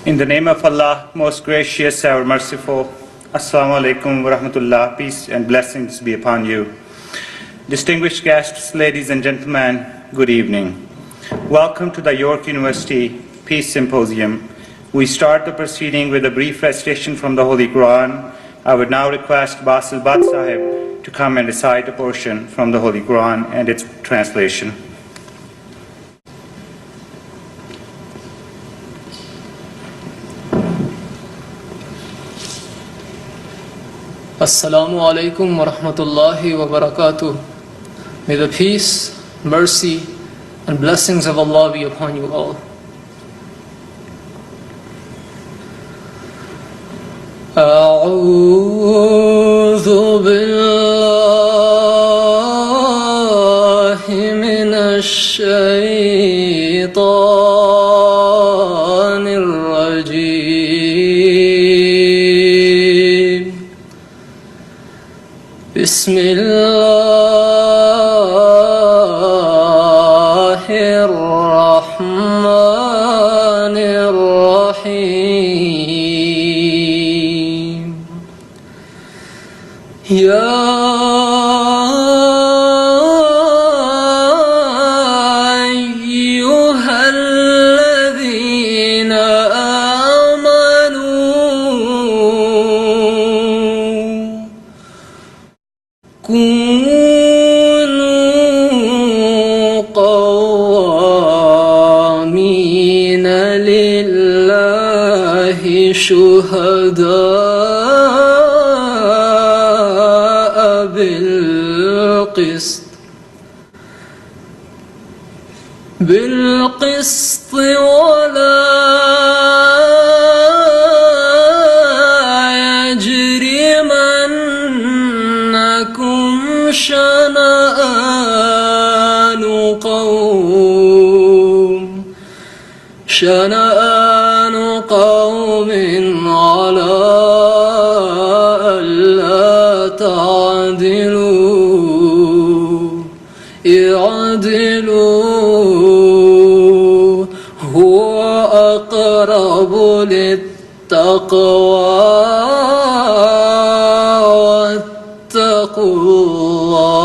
In the name of Allah, most gracious, ever merciful, Assalamu alaikum wa rahmatullah, peace and blessings be upon you. Distinguished guests, ladies and gentlemen, good evening. Welcome to the York University Peace Symposium. We start the proceeding with a brief recitation from the Holy Quran. I would now request Basil Bhat Sahib to come and recite a portion from the Holy Quran and its translation. Assalamu alaikum wa rahmatullahi wa barakatuh. May the peace, mercy, and blessings of Allah be upon you all. أعوذ بالله من الشيطان الرجيم. بسم الله الرحمن الرحيم. يا أيها الذين آمنوا كونوا قوامين لله شهداء بالقسط ولا يجرمنكم شنآن قوم على ألا تعدلوا اعدلوا هو أقرب للتقوى واتقوا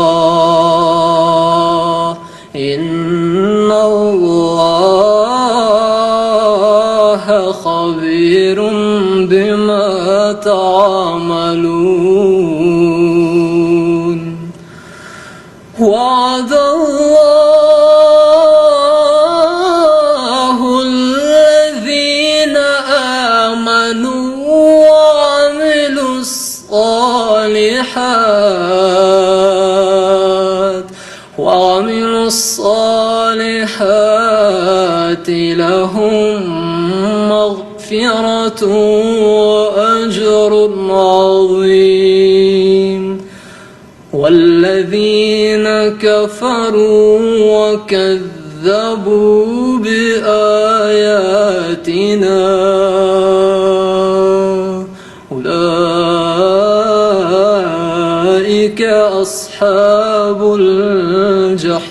الله إن الله خبير بما تعملون. وعد الله الذين آمنوا وعملوا الصالحات لهم مغفرة وأجر عظيم. والذين كفروا وكذبوا بآياتنا أولئك أصحاب الجحيم.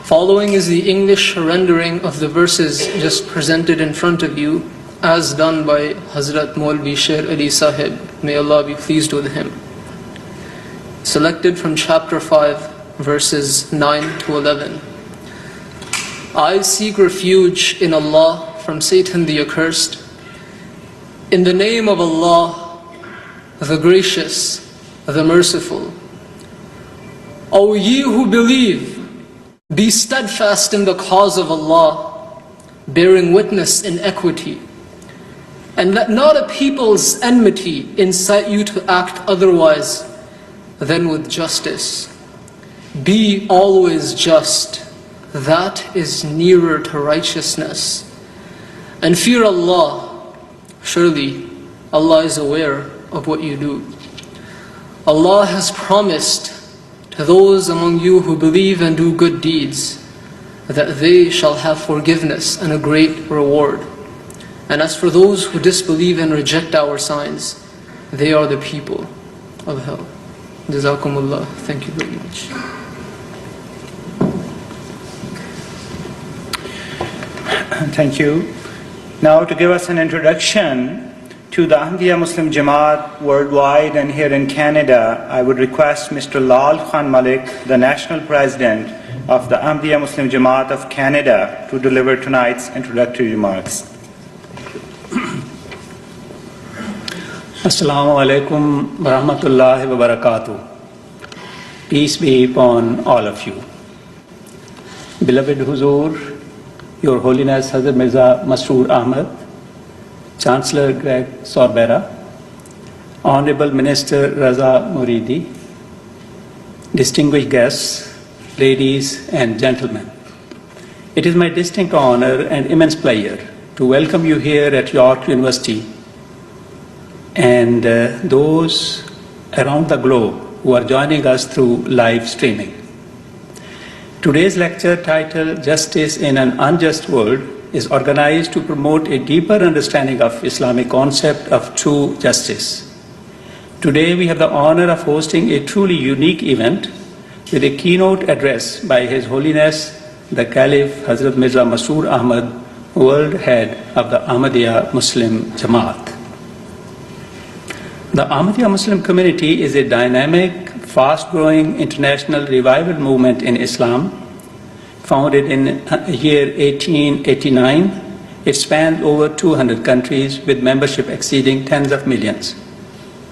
Following is the English rendering of the verses just presented in front of you, as done by Hazrat Maulvi Sher Ali Sahib, may Allah be pleased with him. Selected from chapter 5, verses 9 to 11. I seek refuge in Allah from Satan the accursed. In the name of Allah, the gracious, the merciful. O ye who believe, be steadfast in the cause of Allah, bearing witness in equity. And let not a people's enmity incite you to act otherwise than with justice. Be always just, that is nearer to righteousness. And fear Allah, surely Allah is aware of what you do. Allah has promised to those among you who believe and do good deeds that they shall have forgiveness and a great reward. And as for those who disbelieve and reject our signs, they are the people of hell. Jazakumullah. Thank you very much. Thank you. Now, to give us an introduction to the Ahmadiyya Muslim Jamaat worldwide and here in Canada, I would request Mr. Lal Khan Malik, the National President of the Ahmadiyya Muslim Jamaat of Canada, to deliver tonight's introductory remarks. Assalamu alaikum wa rahmatullahi wa barakatuh. Peace be upon all of you. Beloved Huzur, Your Holiness Hazrat Mirza Masroor Ahmad, Chancellor Greg Sorbera, Honorable Minister Raza Muridi, distinguished guests, ladies and gentlemen. It is my distinct honor and immense pleasure to welcome you here at York University and those around the globe who are joining us through live streaming. Today's lecture, titled Justice in an Unjust World, is organized to promote a deeper understanding of Islamic concept of true justice. Today we have the honor of hosting a truly unique event with a keynote address by His Holiness the Caliph Hazrat Mirza Masroor Ahmad, World Head of the Ahmadiyya Muslim Jamaat. The Ahmadiyya Muslim community is a dynamic, fast-growing international revival movement in Islam. Founded in year 1889, it spans over 200 countries with membership exceeding tens of millions.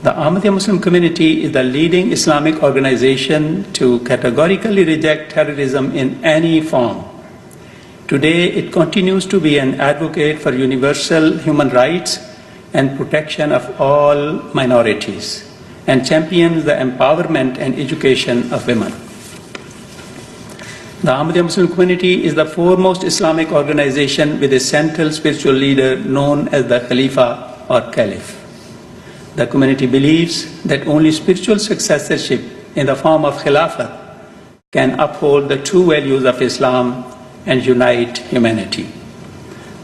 The Ahmadiyya Muslim community is the leading Islamic organization to categorically reject terrorism in any form. Today, it continues to be an advocate for universal human rights and protection of all minorities, and champions the empowerment and education of women. The Ahmadiyya Muslim community is the foremost Islamic organization with a central spiritual leader known as the Khalifa or Caliph. The community believes that only spiritual successorship in the form of Khilafah can uphold the true values of Islam and unite humanity.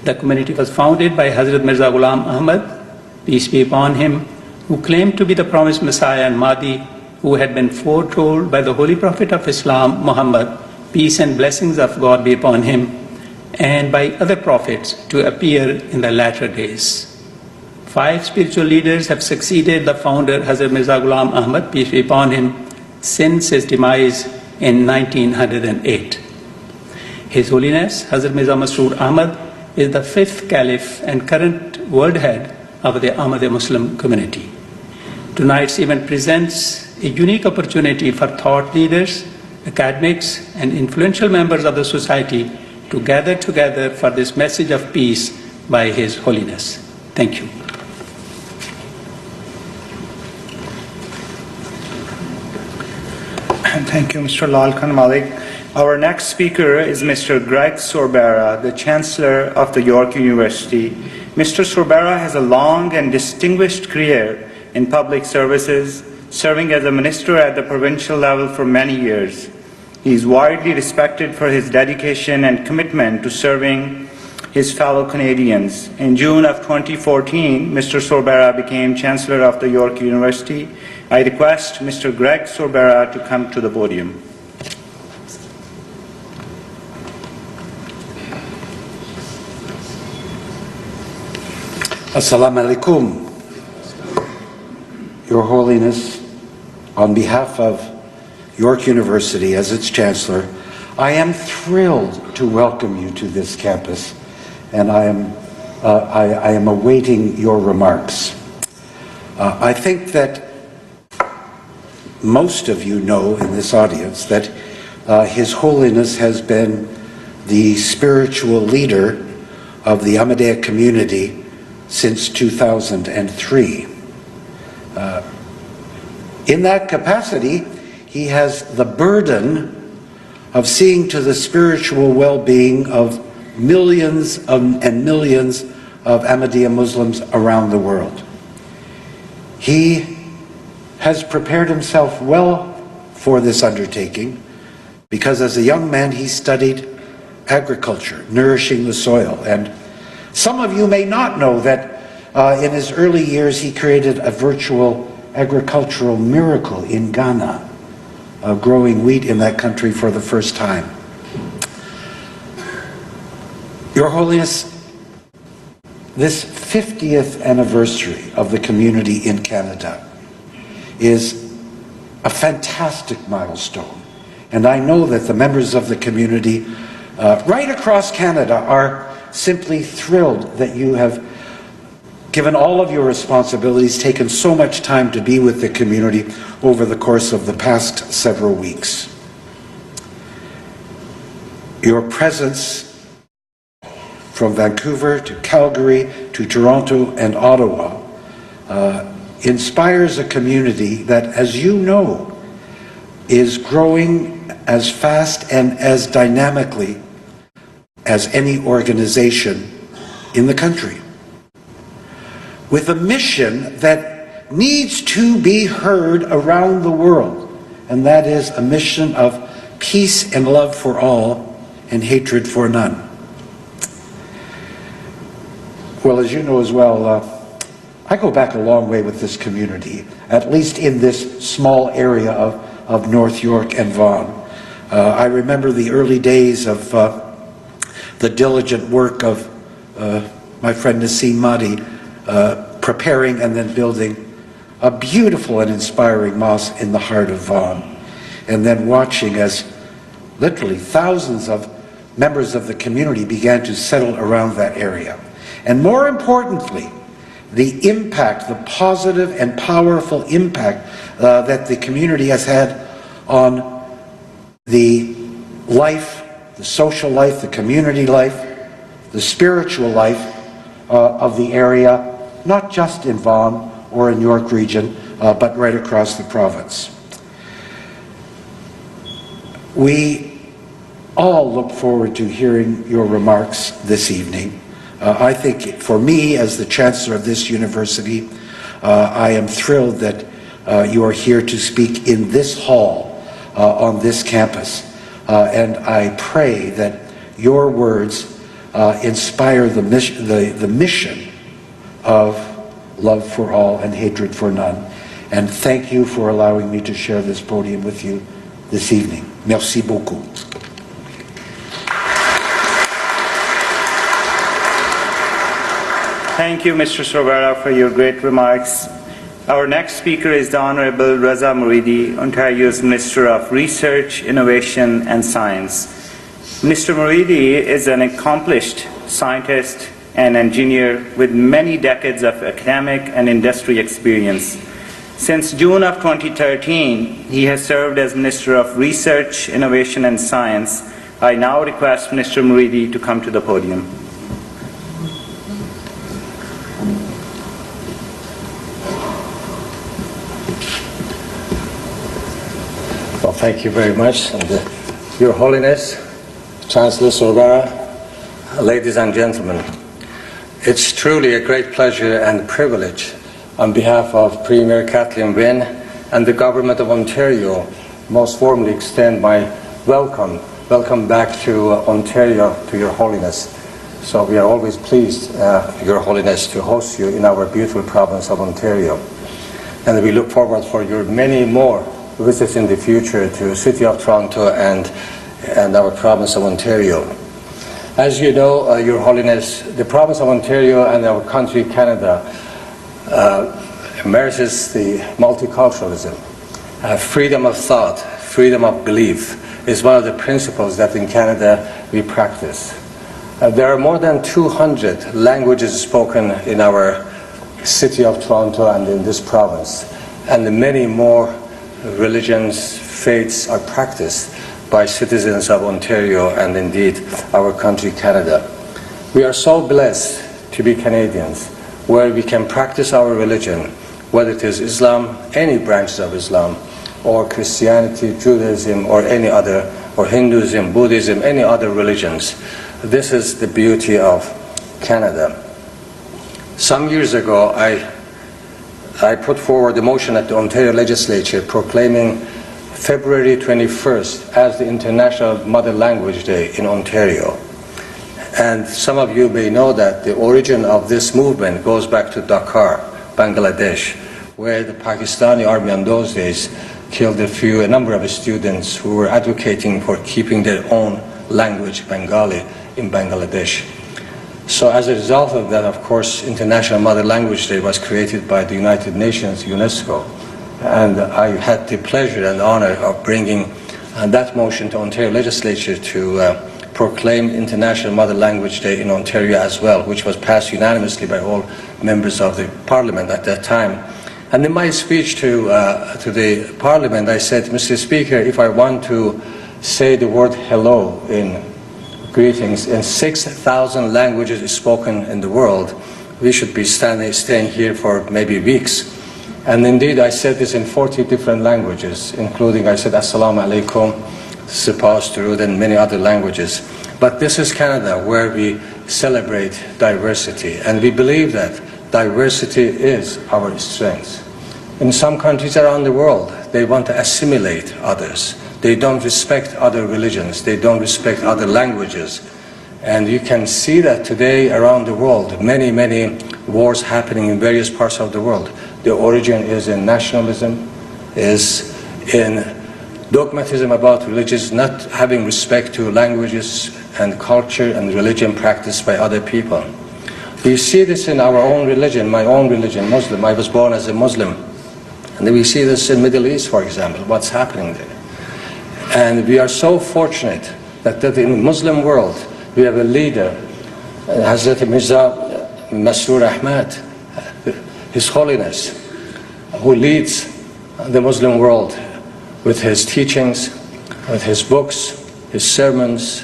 The community was founded by Hazrat Mirza Ghulam Ahmad, peace be upon him, who claimed to be the promised Messiah and Mahdi, who had been foretold by the Holy Prophet of Islam, Muhammad, peace and blessings of God be upon him, and by other prophets to appear in the latter days. 5 spiritual leaders have succeeded the founder, Hazrat Mirza Ghulam Ahmad, peace be upon him, since his demise in 1908. His Holiness, Hazrat Mirza Masroor Ahmad, is the 5th Caliph and current world head of the Ahmadiyya Muslim community. Tonight's event presents a unique opportunity for thought leaders, academics, and influential members of the society to gather together for this message of peace by His Holiness. Thank you. Thank you, Mr. Lal Khan Malik. Our next speaker is Mr. Greg Sorbera, the Chancellor of the York University. Mr. Sorbera has a long and distinguished career in public services, serving as a minister at the provincial level for many years. He is widely respected for his dedication and commitment to serving his fellow Canadians. In June of 2014, Mr. Sorbera became Chancellor of the York University. I request Mr. Greg Sorbera to come to the podium. Assalamu alaikum. Your Holiness, on behalf of York University as its Chancellor, I am thrilled to welcome you to this campus, and I am awaiting your remarks. I think that most of you know in this audience that His Holiness has been the spiritual leader of the Ahmadiyya community since 2003. In that capacity, he has the burden of seeing to the spiritual well-being of millions and millions of Ahmadiyya Muslims around the world. He has prepared himself well for this undertaking because as a young man he studied agriculture, nourishing the soil. And some of you may not know that in his early years he created a virtual agricultural miracle in Ghana, growing wheat in that country for the first time. Your Holiness, this 50th anniversary of the community in Canada is a fantastic milestone. And I know that the members of the community right across Canada are simply thrilled that you have given all of your responsibilities, taken so much time to be with the community over the course of the past several weeks. Your presence from Vancouver to Calgary to Toronto and Ottawa inspires a community that, as you know, is growing as fast and as dynamically as any organization in the country, with a mission that needs to be heard around the world, and that is a mission of peace and love for all and hatred for none. Well, as you know as well, I go back a long way with this community, at least in this small area of North York and Vaughan. I remember the early days of the diligent work of my friend Nassim Mahdi, preparing and then building a beautiful and inspiring mosque in the heart of Vaughan, and then watching as literally thousands of members of the community began to settle around that area. And more importantly, the impact, the positive and powerful impact that the community has had on the life, the social life, the community life, the spiritual life of the area, not just in Vaughan or in York region, but right across the province. We all look forward to hearing your remarks this evening. I think for me, as the Chancellor of this university, I am thrilled that you are here to speak in this hall on this campus. And I pray that your words inspire the mission of love for all and hatred for none. And thank you for allowing me to share this podium with you this evening. Merci beaucoup. Thank you, Mr. Sobara, for your great remarks. Our next speaker is the Honorable Raza Moridi, Ontario's Minister of Research, Innovation and Science. Mr. Moridi is an accomplished scientist and engineer with many decades of academic and industry experience. Since June of 2013, he has served as Minister of Research, Innovation and Science. I now request Mr. Moridi to come to the podium. Well, thank you very much. And, Your Holiness, Chancellor Sobara, ladies and gentlemen, it's truly a great pleasure and privilege on behalf of Premier Kathleen Wynne and the Government of Ontario most warmly extend my welcome back to Ontario, to Your Holiness. So we are always pleased, Your Holiness, to host you in our beautiful province of Ontario. And we look forward for your many more visits in the future to the City of Toronto and our province of Ontario. As you know, Your Holiness, the province of Ontario and our country, Canada, embraces the multiculturalism. Freedom of thought, freedom of belief is one of the principles that in Canada we practice. There are more than 200 languages spoken in our City of Toronto and in this province, and many more religions, faiths are practiced by citizens of Ontario and indeed our country, Canada. We are so blessed to be Canadians, where we can practice our religion, whether it is Islam, any branches of Islam, or Christianity, Judaism, or any other, or Hinduism, Buddhism, any other religions. This is the beauty of Canada. Some years ago, I put forward a motion at the Ontario Legislature proclaiming February 21st as the International Mother Language Day in Ontario. And some of you may know that the origin of this movement goes back to Dhaka, Bangladesh, where the Pakistani army in those days killed a number of students who were advocating for keeping their own language, Bengali, in Bangladesh. So as a result of that, of course, International Mother Language Day was created by the United Nations, UNESCO, and I had the pleasure and honor of bringing that motion to Ontario Legislature to proclaim International Mother Language Day in Ontario as well, which was passed unanimously by all members of the Parliament at that time. And in my speech to the Parliament, I said, Mr. Speaker, if I want to say the word hello in greetings in 6,000 languages spoken in the world, we should be staying here for maybe weeks. And indeed, I said this in 40 different languages, including, I said, Assalamu alaikum, supposed to, and many other languages. But this is Canada, where we celebrate diversity, and we believe that diversity is our strength. In some countries around the world, they want to assimilate others. They don't respect other religions. They don't respect other languages. And you can see that today around the world, many, many wars happening in various parts of the world. The origin is in nationalism, is in dogmatism about religions, not having respect to languages and culture and religion practiced by other people. We see this in our own religion, my own religion, Muslim. I was born as a Muslim. And we see this in Middle East, for example, what's happening there. And we are so fortunate that in the Muslim world, we have a leader, Hazrat Mirza Masroor Ahmad, His Holiness, who leads the Muslim world with his teachings, with his books, his sermons,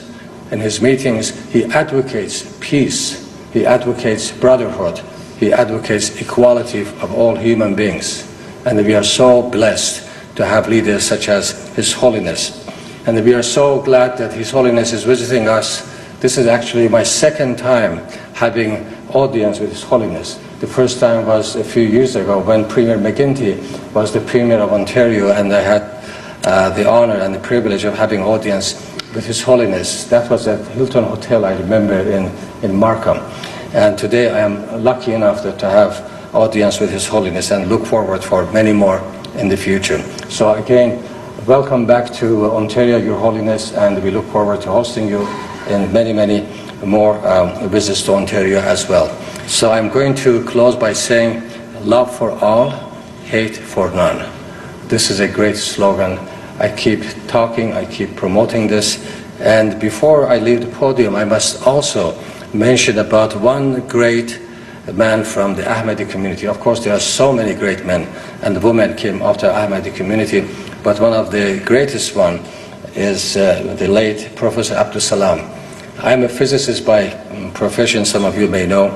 and his meetings. He advocates peace, he advocates brotherhood, he advocates equality of all human beings. And we are so blessed to have leaders such as His Holiness. And we are so glad that His Holiness is visiting us. This is actually my second time having audience with His Holiness. The first time was a few years ago when Premier McGuinty was the Premier of Ontario, and I had the honor and the privilege of having audience with His Holiness. That was at Hilton Hotel, I remember, in Markham. And today I am lucky enough to have audience with His Holiness and look forward for many more in the future. So again, welcome back to Ontario, Your Holiness, and we look forward to hosting you in many, many more visits to Ontario as well. So I'm going to close by saying, love for all, hate for none. This is a great slogan. I keep talking, I keep promoting this. And before I leave the podium, I must also mention about one great man from the Ahmadi community. Of course, there are so many great men and women came after Ahmadi community, but one of the greatest one is the late Professor Abdul Salam. I'm a physicist by profession, some of you may know,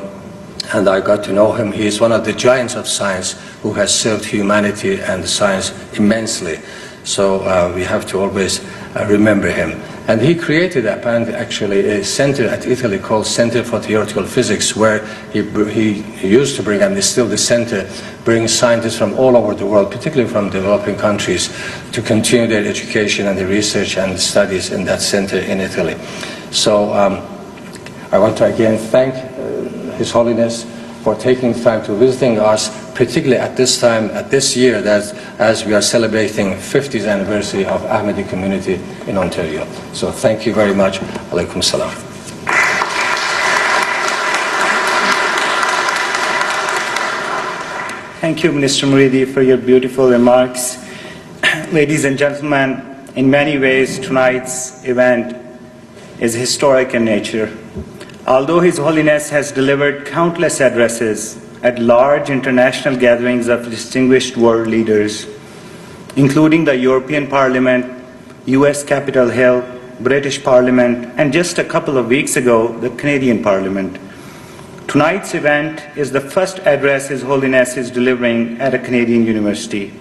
and I got to know him. He is one of the giants of science who has served humanity and science immensely. So we have to always remember him. And he created apparently actually a center at Italy called Center for Theoretical Physics, where he used to bring, and is still the center, bring scientists from all over the world, particularly from developing countries, to continue their education and the research and the studies in that center in Italy. So I want to again thank His Holiness for taking time to visiting us, particularly at this time, at this year, that as we are celebrating 50th anniversary of Ahmadi community in Ontario. So thank you very much. Alaikum salam. Thank you, Minister Muridi, for your beautiful remarks. Ladies and gentlemen, in many ways, tonight's event is historic in nature. Although His Holiness has delivered countless addresses at large international gatherings of distinguished world leaders, including the European Parliament, US Capitol Hill, British Parliament, and just a couple of weeks ago, the Canadian Parliament. Tonight's event is the first address His Holiness is delivering at a Canadian university.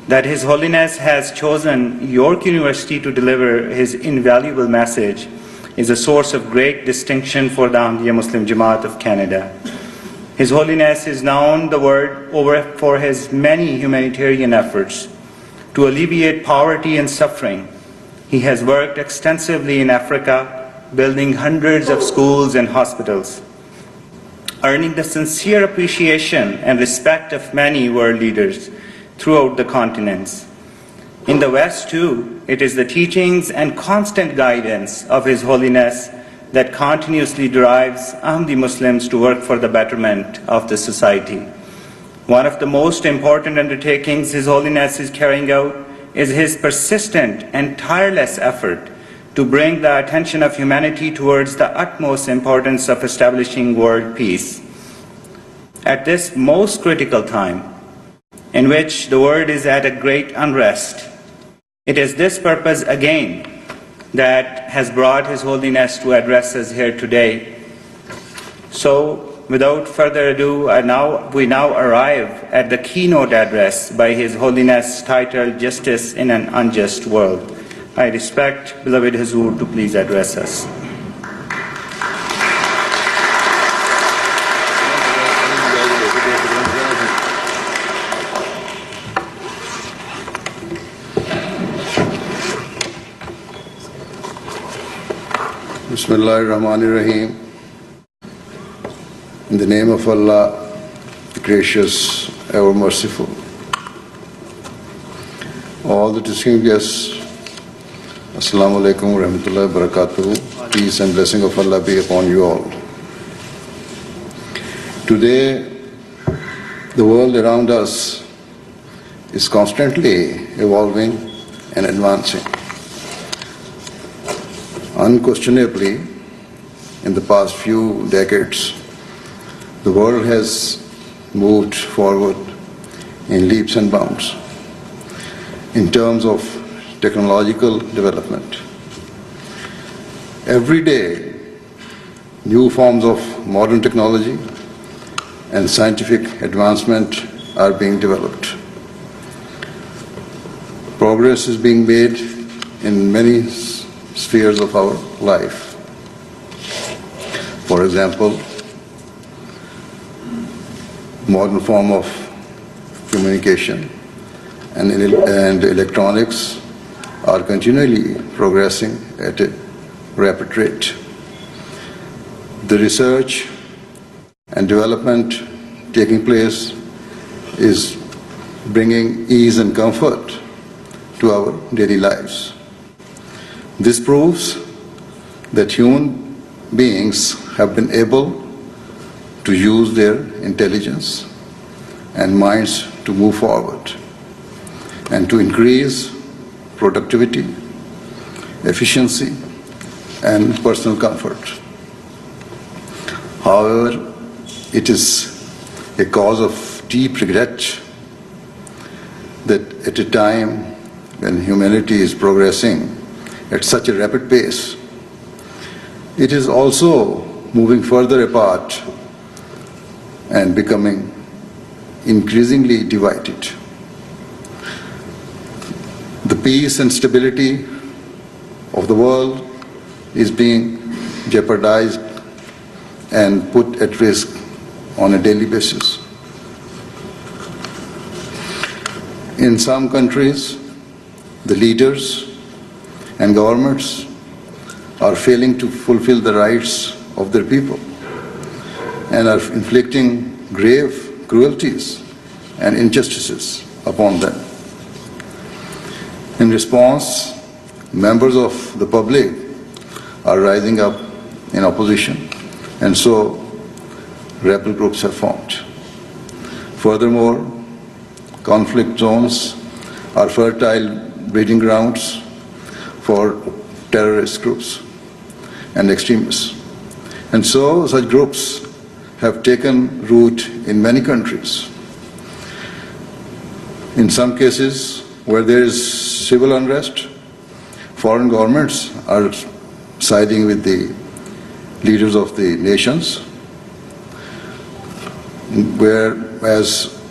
That His Holiness has chosen York University to deliver his invaluable message is a source of great distinction for the Ahmadiyya Muslim Jamaat of Canada. His Holiness is known the world over for his many humanitarian efforts to alleviate poverty and suffering. He has worked extensively in Africa, building hundreds of schools and hospitals, earning the sincere appreciation and respect of many world leaders throughout the continents. In the West, too, it is the teachings and constant guidance of His Holiness that continuously drives Ahmadi Muslims to work for the betterment of the society. One of the most important undertakings His Holiness is carrying out is his persistent and tireless effort to bring the attention of humanity towards the utmost importance of establishing world peace. At this most critical time, in which the world is at a great unrest, it is this purpose again that has brought His Holiness to address us here today. So, without further ado, we now arrive at the keynote address by His Holiness titled Justice in an Unjust World. I respect beloved Hazur to please address us. Bismillahirrahmanirrahim. In the name of Allah, the gracious, ever merciful. All the distinguished guests, Assalamu alaikum wa rahmatullahi wa barakatuh. Peace and blessing of Allah be upon you all. Today, the world around us is constantly evolving and advancing. Unquestionably, in the past few decades, the world has moved forward in leaps and bounds in terms of technological development. Every day, new forms of modern technology and scientific advancement are being developed. Progress is being made in many spheres of our life. For example, modern form of communication and electronics are continually progressing at a rapid rate. The research and development taking place is bringing ease and comfort to our daily lives. This proves that human beings have been able to use their intelligence and minds to move forward and to increase productivity, efficiency, and personal comfort. However, it is a cause of deep regret that at a time when humanity is progressing at such a rapid pace, it is also moving further apart and becoming increasingly divided. The peace and stability of the world is being jeopardized and put at risk on a daily basis. In some countries, the leaders and governments are failing to fulfill the rights of their people and are inflicting grave cruelties and injustices upon them. In response, members of the public are rising up in opposition, and so rebel groups have formed. Furthermore, conflict zones are fertile breeding grounds for terrorist groups and extremists. And so such groups have taken root in many countries. In some cases where there is civil unrest, foreign governments are siding with the leaders of the nations, whereas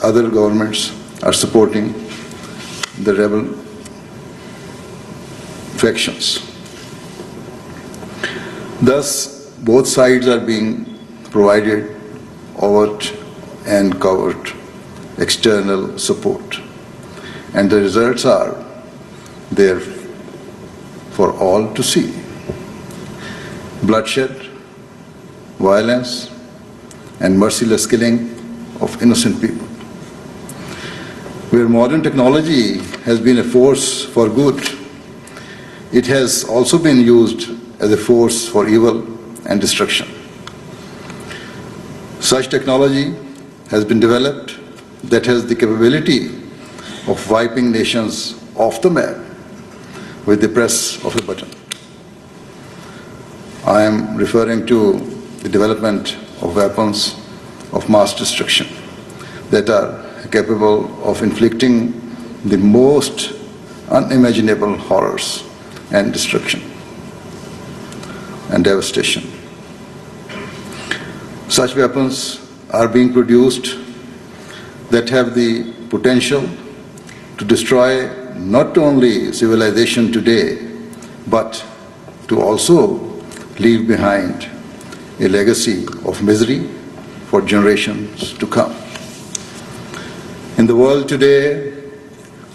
other governments are supporting the rebel factions. Thus, both sides are being provided overt and covert external support, and the results are there for all to see. Bloodshed, violence, and merciless killing of innocent people. Where modern technology has been a force for good, it has also been used as a force for evil and destruction. Such technology has been developed that has the capability of wiping nations off the map with the press of a button. I am referring to the development of weapons of mass destruction that are capable of inflicting the most unimaginable horrors and destruction and devastation. Such weapons are being produced that have the potential to destroy not only civilization today, but to also leave behind a legacy of misery for generations to come. In the world today,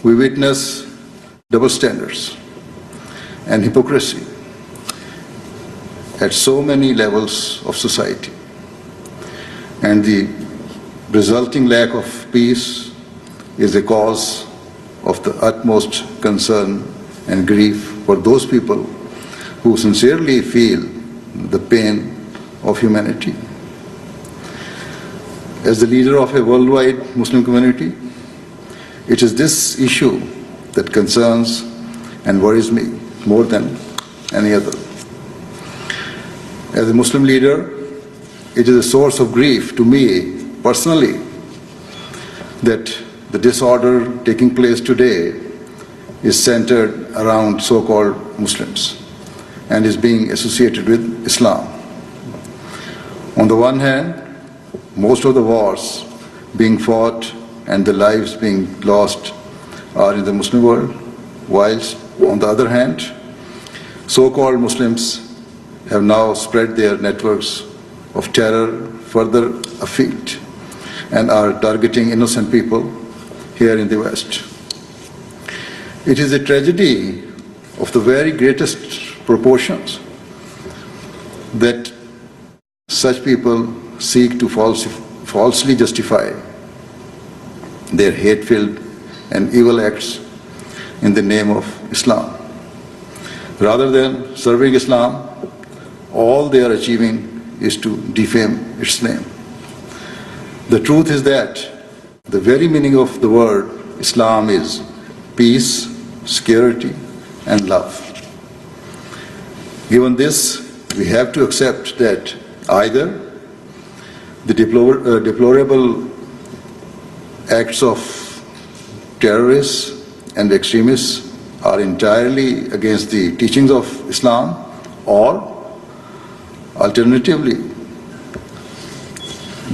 we witness double standards and hypocrisy at so many levels of society, and the resulting lack of peace is a cause of the utmost concern and grief for those people who sincerely feel the pain of humanity. As the leader of a worldwide Muslim community, it is this issue that concerns and worries me more than any other. As a Muslim leader, it is a source of grief to me personally that the disorder taking place today is centered around so-called Muslims and is being associated with Islam. On the one hand, most of the wars being fought and the lives being lost are in the Muslim world, whilst on the other hand, so-called Muslims have now spread their networks of terror further afield and are targeting innocent people here in the West. It is a tragedy of the very greatest proportions that such people seek to falsely justify their hate-filled and evil acts in the name of Islam. Rather than serving Islam, all they are achieving is to defame its name. The truth is that the very meaning of the word Islam is peace, security, and love. Given this, we have to accept that either the deplorable acts of terrorists and extremists are entirely against the teachings of Islam, or alternatively,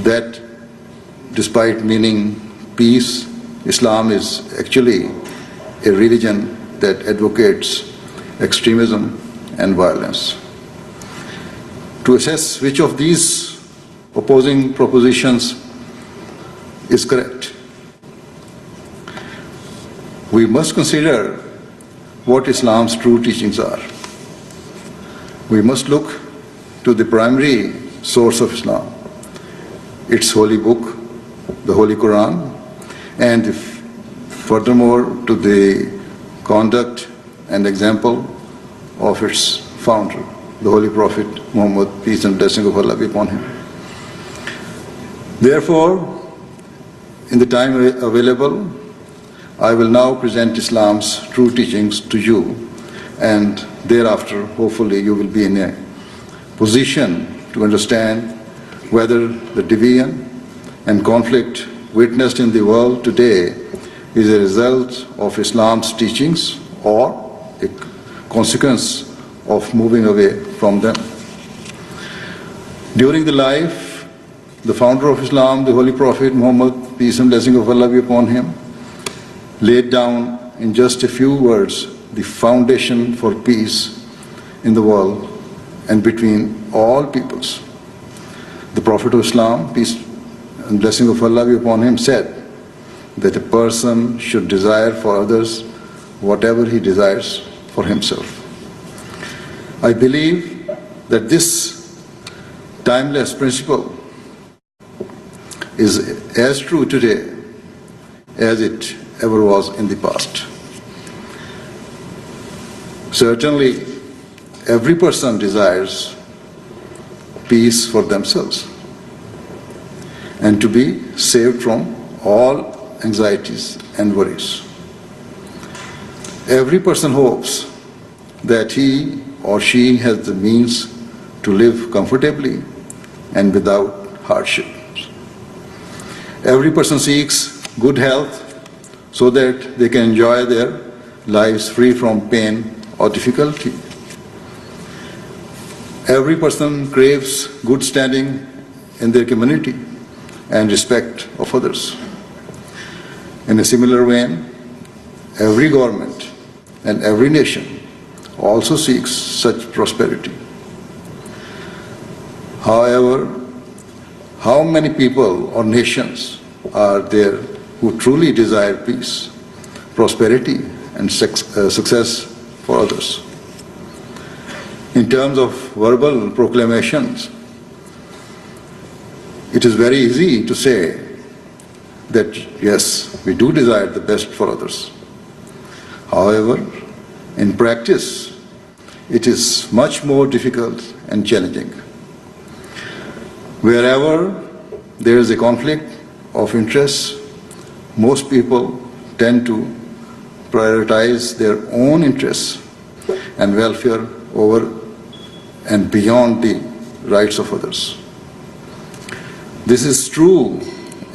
that despite meaning peace, Islam is actually a religion that advocates extremism and violence. To assess which of these opposing propositions is correct, we must consider what Islam's true teachings are. We must look to the primary source of Islam, its holy book, the Holy Quran, and furthermore to the conduct and example of its founder, the Holy Prophet Muhammad, peace and blessing of Allah be upon him. Therefore, in the time available, I will now present Islam's true teachings to you, and thereafter, hopefully, you will be in a position to understand whether the division and conflict witnessed in the world today is a result of Islam's teachings or a consequence of moving away from them. During the life, the founder of Islam, the Holy Prophet Muhammad, peace and blessing of Allah be upon him, laid down in just a few words the foundation for peace in the world and between all peoples. The Prophet of Islam, peace and blessing of Allah be upon him, said that a person should desire for others whatever he desires for himself. I believe that this timeless principle is as true today as it ever was in the past. Certainly, every person desires peace for themselves and to be saved from all anxieties and worries. Every person hopes that he or she has the means to live comfortably and without hardship. Every person seeks good health so that they can enjoy their lives free from pain or difficulty. Every person craves good standing in their community and respect of others. In a similar vein, every government and every nation also seeks such prosperity. However, how many people or nations are there who truly desire peace, prosperity, and success for others? In terms of verbal proclamations, it is very easy to say that yes, we do desire the best for others. However, in practice, it is much more difficult and challenging. Wherever there is a conflict of interests, most people tend to prioritize their own interests and welfare over and beyond the rights of others. This is true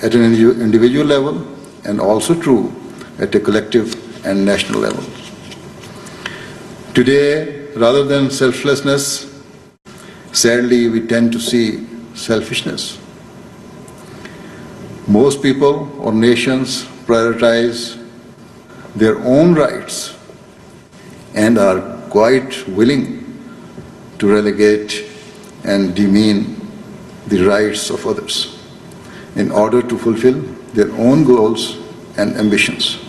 at an individual level and also true at a collective and national level. Today, rather than selflessness, sadly we tend to see selfishness. Most people or nations prioritize their own rights and are quite willing to relegate and demean the rights of others in order to fulfill their own goals and ambitions.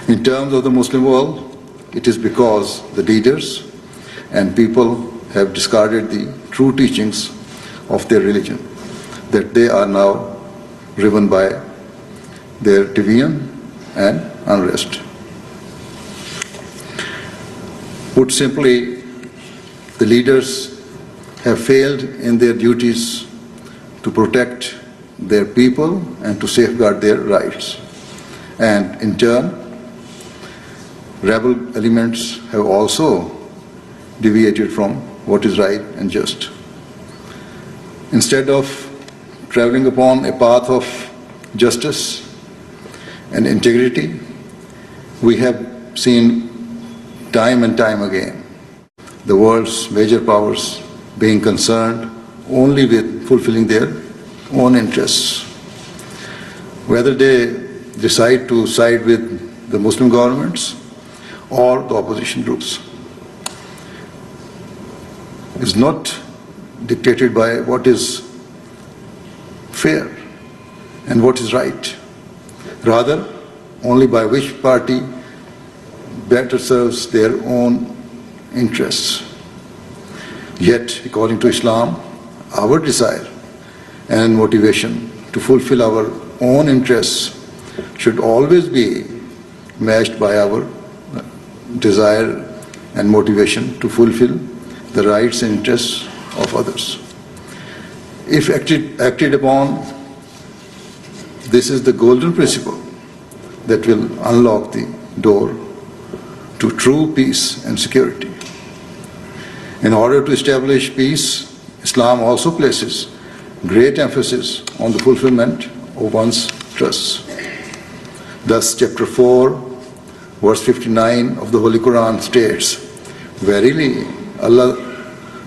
In terms of the Muslim world, it is because the leaders and people have discarded the true teachings of their religion that they are now driven by their deviance and unrest. Put simply, the leaders have failed in their duties to protect their people and to safeguard their rights. And in turn, rebel elements have also deviated from what is right and just. Instead of traveling upon a path of justice and integrity, we have seen time and time again the world's major powers being concerned only with fulfilling their own interests. Whether they decide to side with the Muslim governments or the opposition groups is not dictated by what is fair and what is right, rather only by which party better serves their own interests. Yet, according to Islam, our desire and motivation to fulfill our own interests should always be matched by our desire and motivation to fulfill the rights and interests of others. If acted upon, this is the golden principle that will unlock the door to true peace and security. In order to establish peace, Islam also places great emphasis on the fulfillment of one's trusts. Thus, chapter 4, verse 59 of the Holy Quran states, "Verily, Allah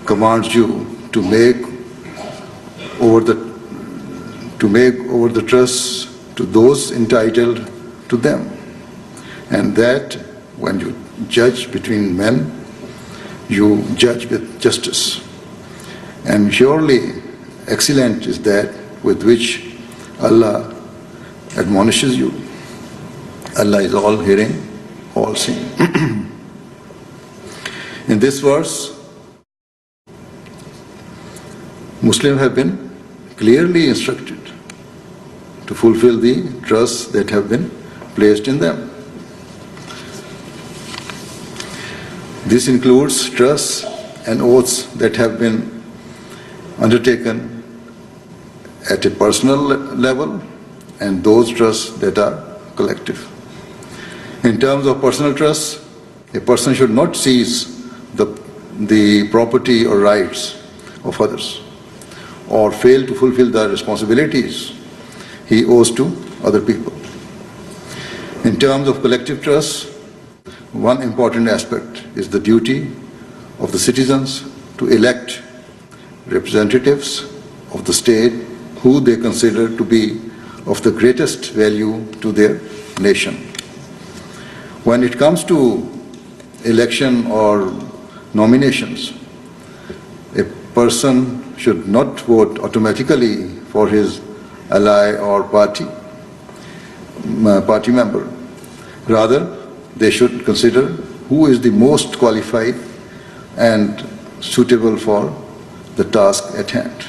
commands you to make over the trusts to those entitled to them, and that when you judge between men, you judge with justice. And surely excellent is that with which Allah admonishes you. Allah is all hearing, all seeing." In this verse, Muslims have been clearly instructed to fulfill the trusts that have been placed in them. This includes trusts and oaths that have been undertaken at a personal level and those trusts that are collective. In terms of personal trusts, a person should not seize the property or rights of others or fail to fulfill the responsibilities he owes to other people. In terms of collective trusts, one important aspect is the duty of the citizens to elect representatives of the state who they consider to be of the greatest value to their nation. When it comes to election or nominations, a person should not vote automatically for his ally or party member. Rather, they should consider who is the most qualified and suitable for the task at hand.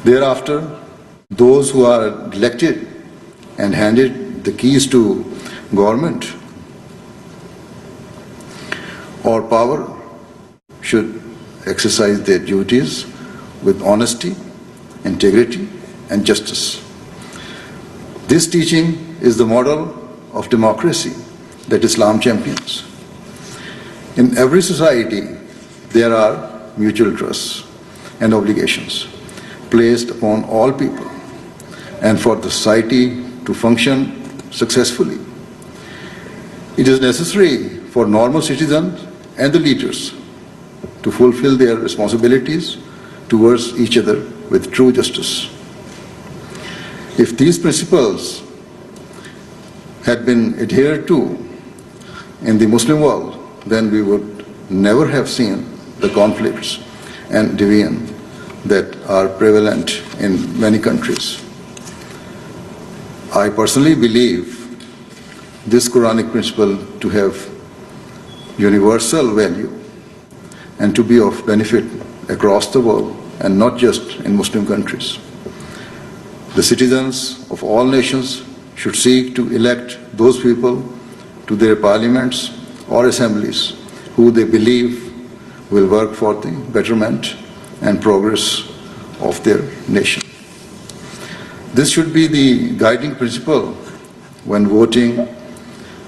Thereafter, those who are elected and handed the keys to government or power should exercise their duties with honesty, integrity, and justice. This teaching is the model of democracy that Islam champions. In every society, there are mutual trusts and obligations placed upon all people and for the society to function successfully. It is necessary for normal citizens and the leaders to fulfill their responsibilities towards each other with true justice. If these principles had been adhered to in the Muslim world, then we would never have seen the conflicts and division that are prevalent in many countries. I personally believe this Quranic principle to have universal value and to be of benefit across the world and not just in Muslim countries. The citizens of all nations should seek to elect those people to their parliaments or assemblies who they believe will work for the betterment and progress of their nation. This should be the guiding principle when voting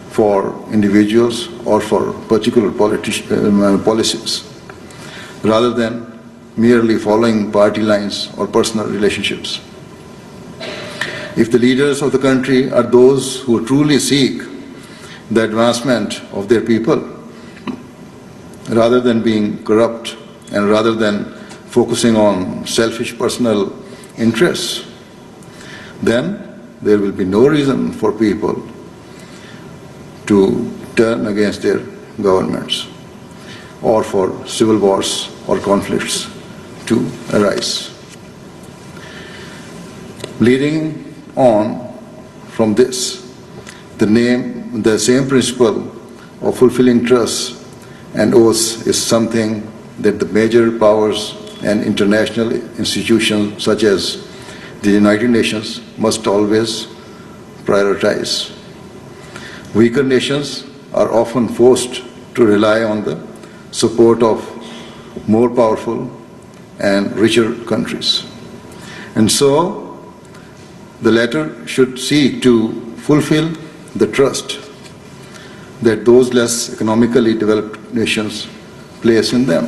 for individuals or for particular policies, rather than merely following party lines or personal relationships. If the leaders of the country are those who truly seek the advancement of their people, rather than being corrupt and rather than focusing on selfish personal interests, then there will be no reason for people to turn against their governments or for civil wars or conflicts to arise. Leading on from this, the same principle of fulfilling trusts and oaths is something that the major powers and international institutions such as the United Nations must always prioritize. Weaker nations are often forced to rely on the support of more powerful and richer countries. And so, the latter should seek to fulfill the trust that those less economically developed nations place in them.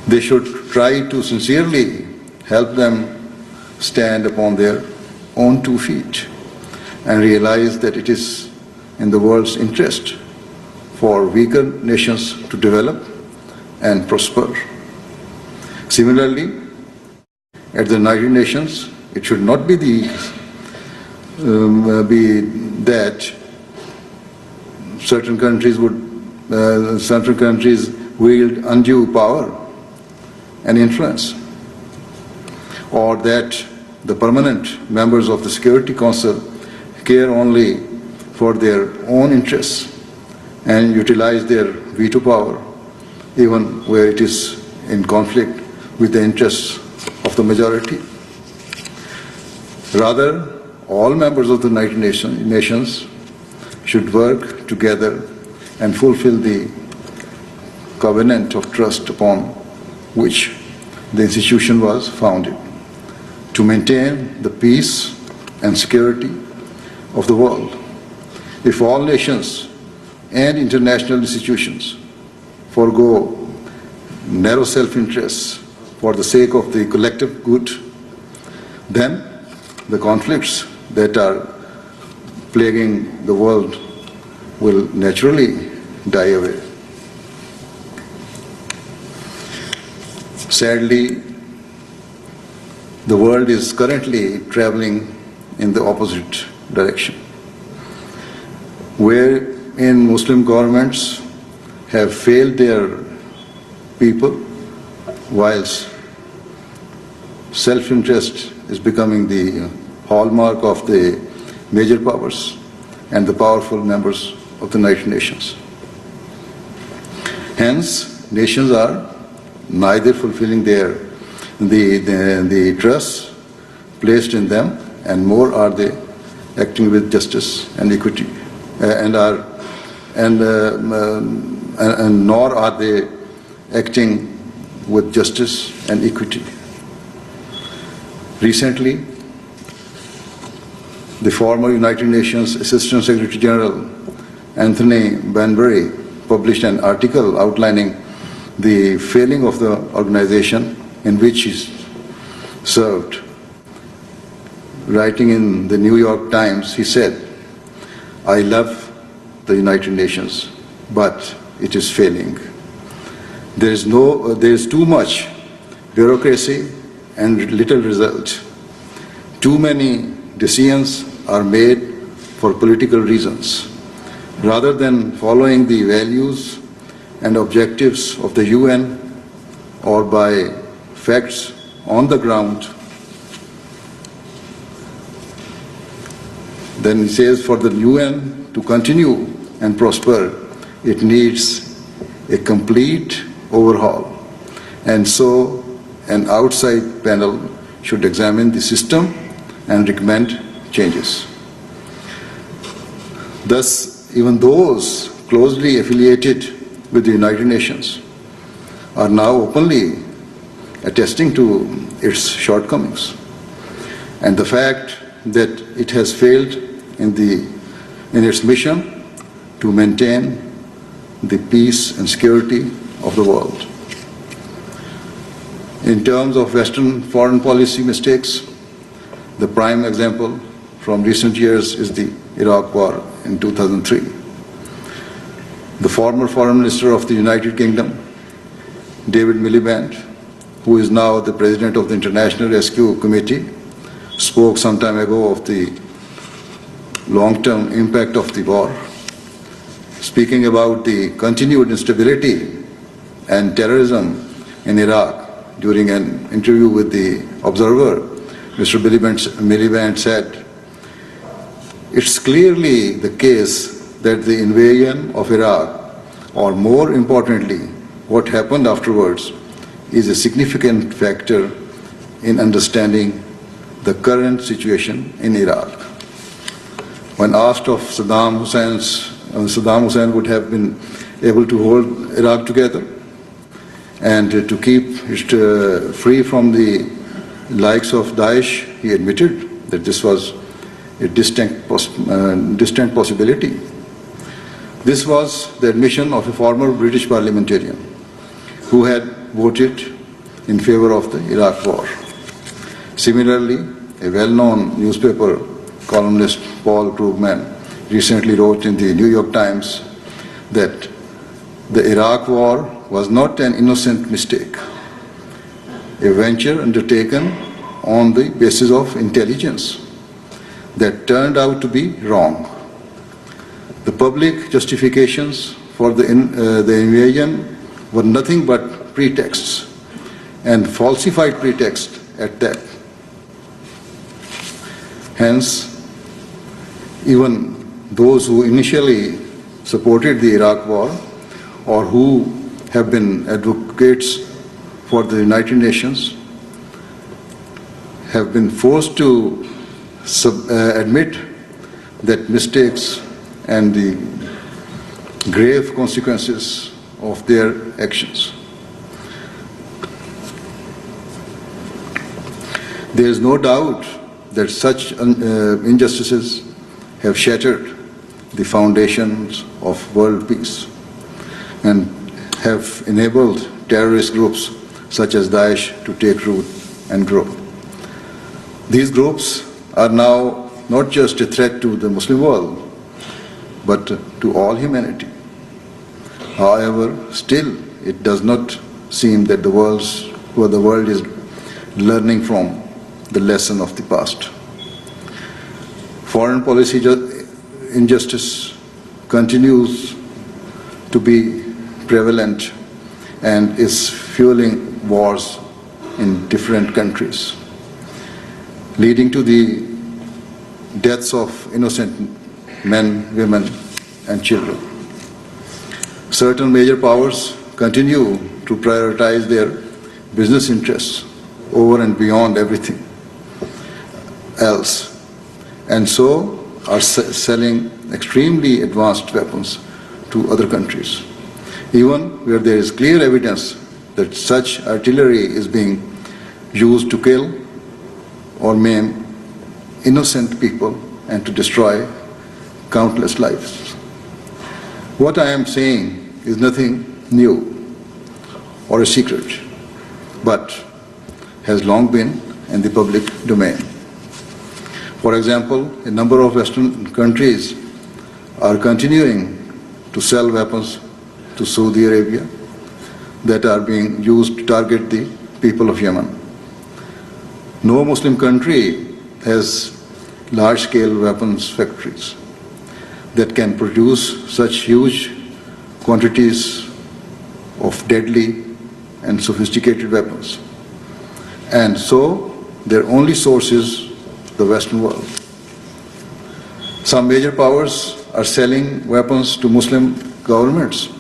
They should try to sincerely help them stand upon their own 2 feet and realize that it is in the world's interest for weaker nations to develop and prosper. Similarly, at the United Nations, it should not be that certain countries wield undue power and influence, or that the permanent members of the Security Council care only for their own interests and utilize their veto power even where it is in conflict with the interests of the majority. Rather, all members of the United Nations should work together and fulfill the covenant of trust upon which the institution was founded, to maintain the peace and security of the world. If all nations and international institutions forego narrow self-interests for the sake of the collective good, then the conflicts that are plaguing the world will naturally die away. Sadly, the world is currently traveling in the opposite direction, wherein Muslim governments have failed their people, whilst self-interest is becoming the hallmark of the major powers and the powerful members of the United Nations. Hence, nations are neither fulfilling the trust placed in them, and more are they acting with justice and equity, and nor are they acting with justice and equity. Recently, the former United Nations Assistant Secretary General Anthony Banbury published an article outlining the failing of the organization in which he served. Writing in the New York Times, he said, "I love the United Nations, but it is failing. There is too much bureaucracy and little result. Too many decisions are made for political reasons, rather than following the values and objectives of the UN or by facts on the ground." Then he says, for the UN to continue and prosper, it needs a complete overhaul. And so an outside panel should examine the system and recommend changes. Thus, even those closely affiliated with the United Nations are now openly attesting to its shortcomings and the fact that it has failed in its mission to maintain the peace and security of the world. In terms of Western foreign policy mistakes, the prime example from recent years is the Iraq War in 2003. The former Foreign Minister of the United Kingdom, David Miliband, who is now the President of the International Rescue Committee, spoke some time ago of the long-term impact of the war, speaking about the continued instability and terrorism in Iraq. During an interview with the Observer, Mr. Miliband said, "It's clearly the case that the invasion of Iraq, or more importantly, what happened afterwards, is a significant factor in understanding the current situation in Iraq." When asked if Saddam Hussein would have been able to hold Iraq together and to keep it free from the likes of Daesh, he admitted that this was a distant possibility. This was the admission of a former British parliamentarian who had voted in favor of the Iraq War. Similarly, a well-known newspaper columnist, Paul Krugman, recently wrote in the New York Times that the Iraq War was not an innocent mistake, a venture undertaken on the basis of intelligence that turned out to be wrong. The public justifications for the invasion were nothing but pretexts, and falsified pretexts at that. Hence, even those who initially supported the Iraq War or who have been advocates for the United Nations have been forced to admit that mistakes and the grave consequences of their actions. There is no doubt that such injustices have shattered the foundations of world peace and have enabled terrorist groups such as Daesh to take root and grow. These groups are now not just a threat to the Muslim world, but to all humanity. However, still it does not seem that the world is learning from the lesson of the past. Foreign policy injustice continues to be prevalent and is fueling wars in different countries, leading to the deaths of innocent men, women, and children. Certain major powers continue to prioritize their business interests over and beyond everything else, and so are selling extremely advanced weapons to other countries, even where there is clear evidence that such artillery is being used to kill or maim innocent people and to destroy countless lives. What I am saying is nothing new or a secret, but has long been in the public domain. For example, a number of Western countries are continuing to sell weapons to Saudi Arabia that are being used to target the people of Yemen. No Muslim country has large-scale weapons factories that can produce such huge quantities of deadly and sophisticated weapons. And so their only source is the Western world. Some major powers are selling weapons to Muslim governments,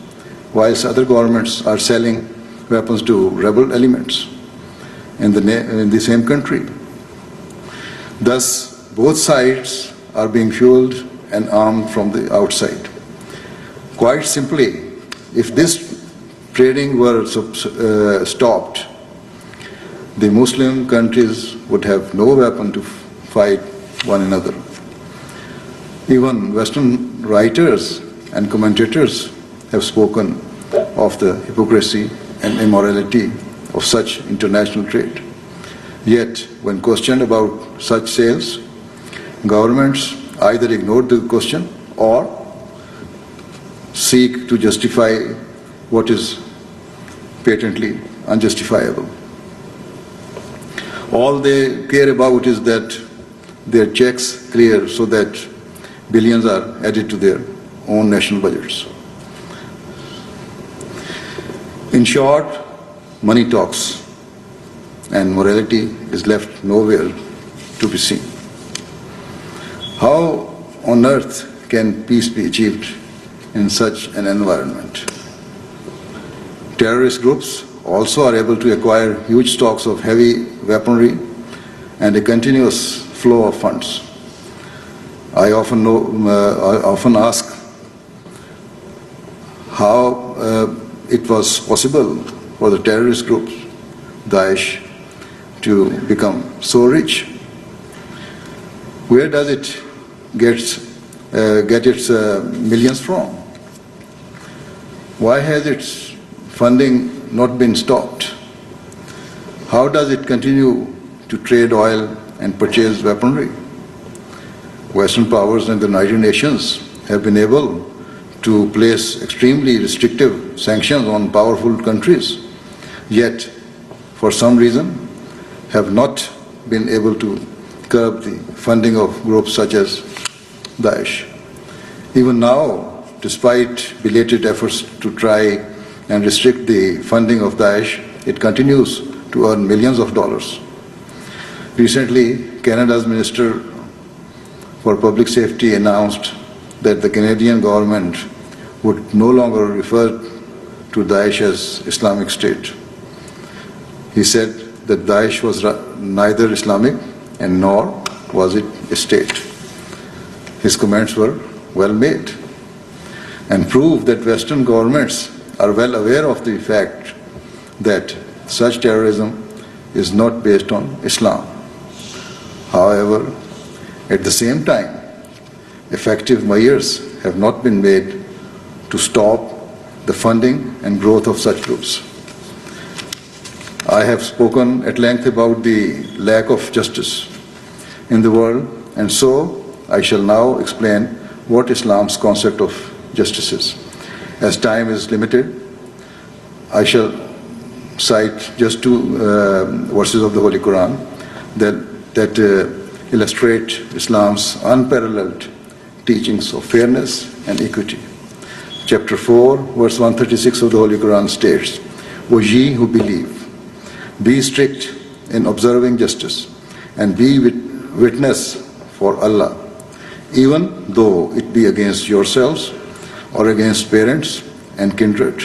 whilst other governments are selling weapons to rebel elements in the same country. Thus, both sides are being fueled and armed from the outside. Quite simply, if this trading were stopped, the Muslim countries would have no weapon to fight one another. Even Western writers and commentators have spoken of the hypocrisy and immorality of such international trade. Yet, when questioned about such sales, governments either ignore the question or seek to justify what is patently unjustifiable. All they care about is that their checks clear so that billions are added to their own national budgets. In short, money talks and morality is left nowhere to be seen. How on earth can peace be achieved in such an environment? Terrorist groups also are able to acquire huge stocks of heavy weaponry and a continuous flow of funds. I often ask how it was possible for the terrorist group, Daesh, to become so rich. Where does it get its millions from? Why has its funding not been stopped? How does it continue to trade oil and purchase weaponry? Western powers and the United Nations have been able to place extremely restrictive sanctions on powerful countries, yet for some reason have not been able to curb the funding of groups such as Daesh. Even now, despite belated efforts to try and restrict the funding of Daesh, it continues to earn millions of dollars. Recently, Canada's Minister for Public Safety announced that the Canadian government would no longer refer to Daesh as Islamic State. He said that Daesh was neither Islamic and nor was it a state. His comments were well made. and prove that Western governments are well aware of the fact that such terrorism is not based on Islam. However, at the same time, effective measures have not been made to stop the funding and growth of such groups. I have spoken at length about the lack of justice in the world, and so I shall now explain what Islam's concept of justice is. As time is limited, I shall cite just two verses of the Holy Quran that illustrate Islam's unparalleled teachings of fairness and equity. Chapter 4, verse 136 of the Holy Quran states, O ye who believe, be strict in observing justice and be witness for Allah, even though it be against yourselves or against parents and kindred,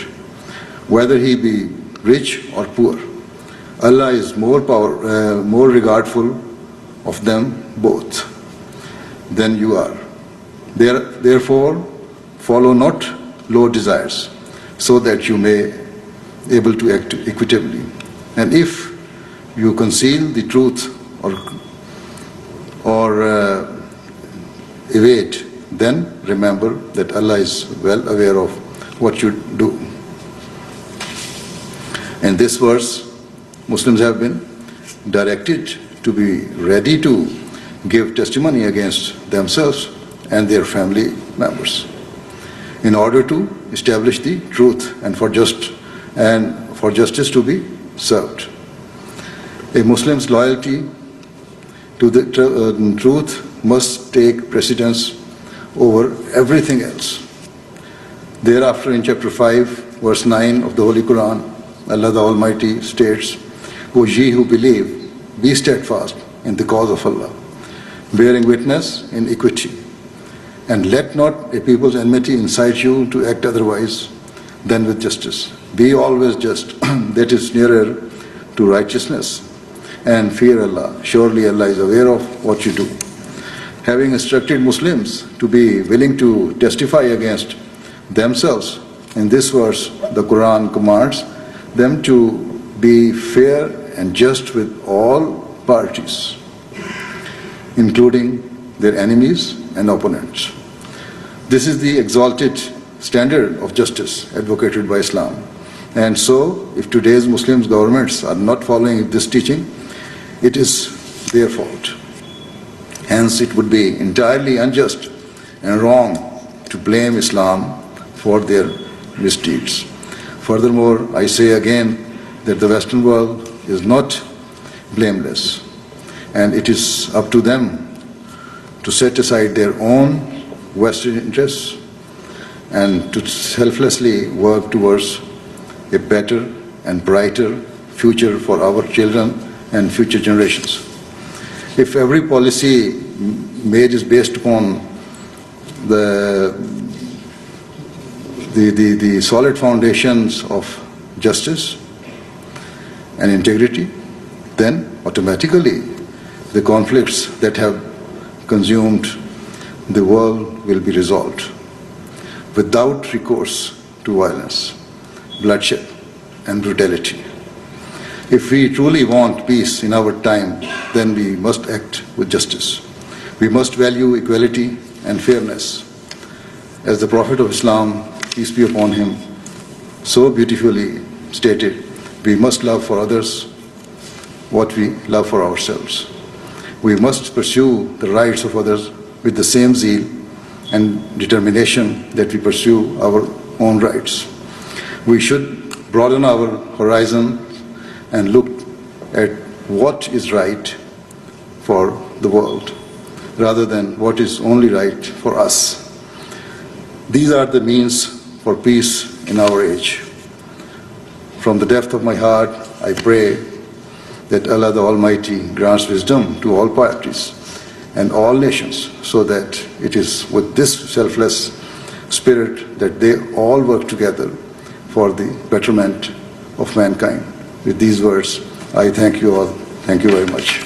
whether he be rich or poor. Allah is more regardful of them both than you are. Therefore, follow not low desires, so that you may able to act equitably. And if you conceal the truth or evade, then remember that Allah is well aware of what you do. In this verse, Muslims have been directed to be ready to give testimony against themselves and their family members in order to establish the truth and for justice to be served. A Muslim's loyalty to the truth must take precedence over everything else. Thereafter, in chapter 5, verse 9 of the Holy Quran, Allah the Almighty states, O ye who believe, be steadfast in the cause of Allah, bearing witness in equity, and let not a people's enmity incite you to act otherwise than with justice. Be always just, that is nearer to righteousness, and fear Allah. Surely Allah is aware of what you do. Having instructed Muslims to be willing to testify against themselves, in this verse the Quran commands them to be fair and just with all parties, including their enemies and opponents. This is the exalted standard of justice advocated by Islam. And so, if today's Muslim governments are not following this teaching, it is their fault. Hence, it would be entirely unjust and wrong to blame Islam for their misdeeds. Furthermore, I say again that the Western world is not blameless, and it is up to them to set aside their own vested interests and to selflessly work towards a better and brighter future for our children and future generations. If every policy made is based upon the solid foundations of justice and integrity, then automatically the conflicts that have consumed the world will be resolved without recourse to violence, bloodshed, and brutality. If we truly want peace in our time, then we must act with justice. We must value equality and fairness. As the Prophet of Islam, peace be upon him, so beautifully stated, we must love for others what we love for ourselves. We must pursue the rights of others with the same zeal and determination that we pursue our own rights. We should broaden our horizon and look at what is right for the world rather than what is only right for us. These are the means for peace in our age. From the depth of my heart, I pray that Allah the Almighty grants wisdom to all parties and all nations, so that it is with this selfless spirit that they all work together for the betterment of mankind. With these words, I thank you all. Thank you very much.